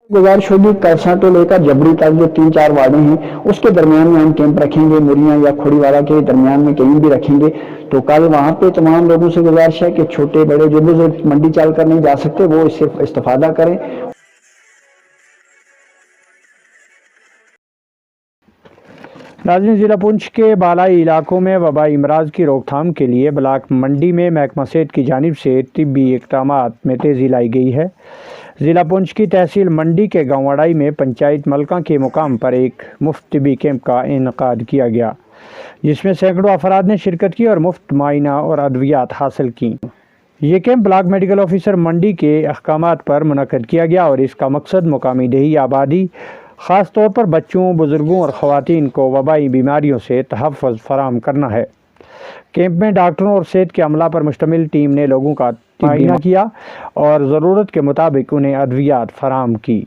गुजारिश होगी कलसा तो लेकर जबरी तक जो 3-4 वार्डें हैं उसके दरमियान में हम कैंप रखेंगे, मुरियां या खोड़ीवाला के दरमियान में कहीं भी रखेंगे। तो कल वहाँ पे तमाम लोगों से गुजारिश है कि छोटे बड़े जो बुजुर्ग मंडी चल कर नहीं जा सकते वो इससे इस्तेफादा करें। नाज़रीन, ज़िला पुंछ के बालाई इलाकों में वबाई अमराज की रोकथाम के लिए ब्लाक मंडी में महकमा सेहत की जानिब से तिब्बी इक़दामात में तेज़ी लाई गई है। ज़िला पुंछ की तहसील मंडी के गाँव अड़ाई में पंचायत मलका के मुकाम पर एक मुफ्त तिब्बी कैंप का इनेकाद किया गया, जिसमें सैकड़ों अफराद ने शिरकत की और मुफ्त मुआयना और अद्वियात हासिल की। ये कैंप ब्लाक मेडिकल ऑफिसर मंडी के अहकामात पर मुनक्कद किया गया और इसका मकसद मुकामी देही आबादी, ख़ास तौर पर बच्चों, बुज़ुर्गों और ख़वातीन को वबाई बीमारियों से तहफ़्फ़ुज़ फराहम करना है। कैंप में डॉक्टरों और सेहत के अमला पर मुश्तमिल टीम ने लोगों का मुआयना किया और ज़रूरत के मुताबिक उन्हें अद्वियात फराहम की।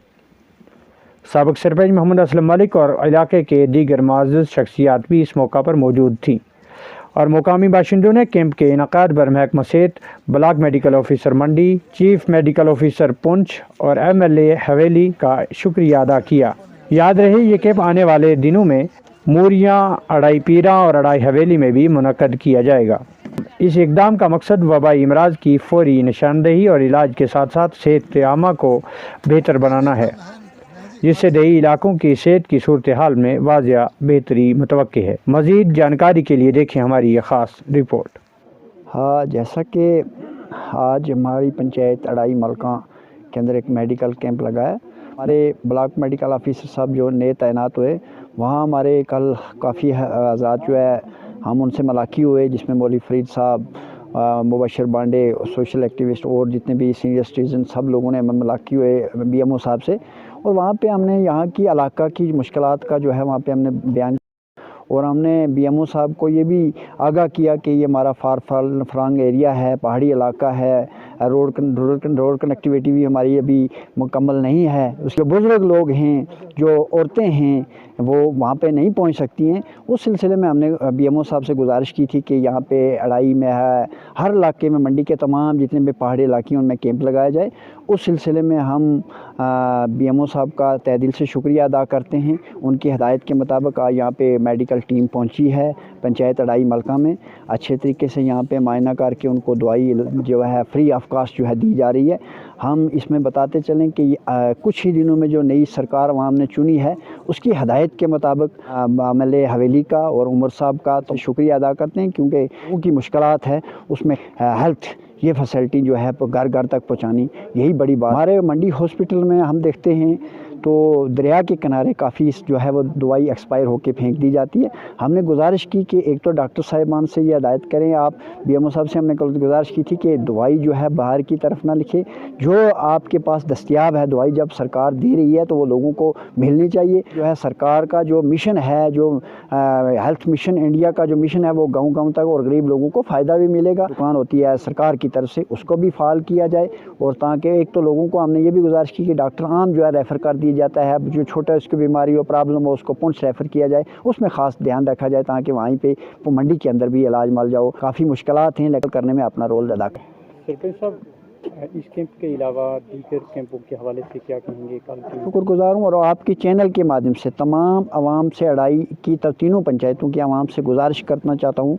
साबिक़ सरपंच मोहम्मद असलम मलिक और इलाके के दीगर मुअज़्ज़ज़ शख्सियात भी इस मौका पर मौजूद थीं और मुकामी बाशिंदों ने कैंप के इनेकाद पर महकमा सेहत, ब्लाक मेडिकल ऑफिसर मंडी, चीफ मेडिकल ऑफिसर पुंछ और MLA हवेली का शुक्रिया अदा किया। याद रहे, ये कैंप आने वाले दिनों में मूरियाँ, अड़ाई पीरा और अड़ाई हवेली में भी मुनक्कद किया जाएगा। इस इक़दाम का मकसद वबाई अमराज की फौरी निशानदेही और इलाज के साथ साथ सेहत आमा को बेहतर बनाना है, जिससे देही इलाकों की सेहत की सूरत हाल में वाज़िया बेहतरी मुतवक्की है। मज़ीद जानकारी के लिए देखें हमारी ये ख़ास रिपोर्ट। हाँ, जैसा कि आज हमारी पंचायत अड़ाई मलका के अंदर एक मेडिकल कैंप लगा है, हमारे ब्लॉक मेडिकल ऑफिसर साहब जो नए तैनात हुए, वहाँ हमारे कल काफ़ी हज़रात जो है हम उनसे मुलाक़ात हुए, जिसमें मौलवी फरीद साहब, मुबशर बांडे, सोशल एक्टिविस्ट और जितने भी सीनियर सिटीज़न सब लोगों ने हमें मुलाक़ात हुए BMO साहब से। और वहाँ पे हमने यहाँ की इलाका की मुश्किलात का जो है वहाँ पे हमने बयान और हमने BMO साहब को ये भी आगाह किया कि ये हमारा फारंग एरिया है, पहाड़ी इलाका है, रोड कनेक्टिविटी भी हमारी अभी मुकम्मल नहीं है। उसके बुज़ुर्ग लोग हैं, जो औरतें हैं, वो वहाँ पे नहीं पहुँच सकती हैं। उस सिलसिले में हमने BMO साहब से गुजारिश की थी कि यहाँ पे अड़ाई में है, हर इलाके में मंडी के तमाम जितने भी पहाड़ी इलाके हैं उनमें कैंप लगाया जाए। उस सिलसिले में हम BMO साहब का तहे दिल से शुक्रिया अदा करते हैं। उनकी हिदायत के मुताबिक आज यहाँ पे मेडिकल टीम पहुँची है पंचायत अड़ाई मलका में। अच्छे तरीके से यहाँ पे मुआयना करके उनको दवाई जो है फ्री ऑफ कास्ट जो है दी जा रही है। हम इसमें बताते चलें कि कुछ ही दिनों में जो नई सरकार वहाँ हमने चुनी है, उसकी हिदायत के मुताबिक MLA हवेली का और उमर साहब का तो शुक्रिया अदा करते हैं, क्योंकि उनकी मुश्किलात है उसमें हेल्थ ये फैसिलिटी जो है घर घर तक पहुंचानी, यही बड़ी बात। हमारे मंडी हॉस्पिटल में हम देखते हैं तो दरिया के किनारे काफ़ी जो है वो दवाई एक्सपायर होकर फेंक दी जाती है। हमने गुजारिश की कि एक तो डॉक्टर साहिबान से ये हिदायत करें, आप BMO साहब से हमने कल गुजारिश की थी कि दवाई जो है बाहर की तरफ ना लिखे, जो आपके पास दस्तयाब है दवाई जब सरकार दे रही है तो वो लोगों को मिलनी चाहिए। जो है सरकार का जो मिशन है, जो हेल्थ मिशन इंडिया का जो मिशन है, वो गाँव-गाँव तक और गरीब लोगों को फ़ायदा भी मिलेगा। दुकान होती है सरकार की तरफ से, उसको भी फाल किया जाए और ताकि एक तो लोगों को हमने ये भी गुजारिश की कि डॉक्टर आम जो है रेफ़र कर दिया जाता है, जो छोटा उसकी बीमारी हो, प्रॉब्लम हो, उसको पुंछ रेफ़र किया जाए, उसमें ख़ास ध्यान रखा जाए ताकि वहीं पे मंडी के अंदर भी इलाज मिल जाओ। काफ़ी मुश्किलात हैं, लेकिन करने में अपना रोल अदा करें। सरपंच साहब, इस कैंप के अलावा दीगर कैंपों के हवाले से क्या कहेंगे? शुक्रगुजार हूँ और आपके चैनल के माध्यम से तमाम आवाम से अड़ाई की तीनों पंचायतों की आवाम से गुजारिश करना चाहता हूँ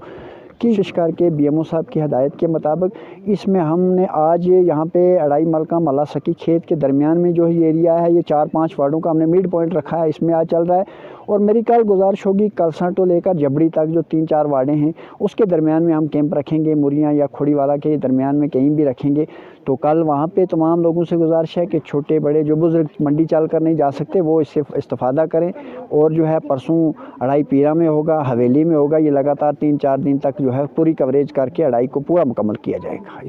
कि कोशिश करके BMO साहब की हिदायत के मुताबिक इसमें हमने आज यहाँ पे अड़ाई मलका मला सकी खेत के दरमियान में जो ये एरिया है, ये 4-5 वार्डों का हमने मिड पॉइंट रखा है, इसमें आज चल रहा है। और मेरी कल गुजारिश होगी कलसा तो लेकर जबड़ी तक जो 3-4 वार्डें हैं उसके दरमियान में हम कैंप रखेंगे, मुरियाँ या खोड़ीवाला के दरमियान में कहीं भी रखेंगे। तो कल वहाँ पे तमाम लोगों से गुजारिश है कि छोटे बड़े जो बुज़ुर्ग मंडी चल कर नहीं जा सकते वो इससे इस्तेफादा करें। और जो है परसों अड़ाई पीरा में होगा, हवेली में होगा, ये लगातार 3-4 दिन तक जो है पूरी कवरेज करके अड़ाई को पूरा मुकम्मल किया जाएगा।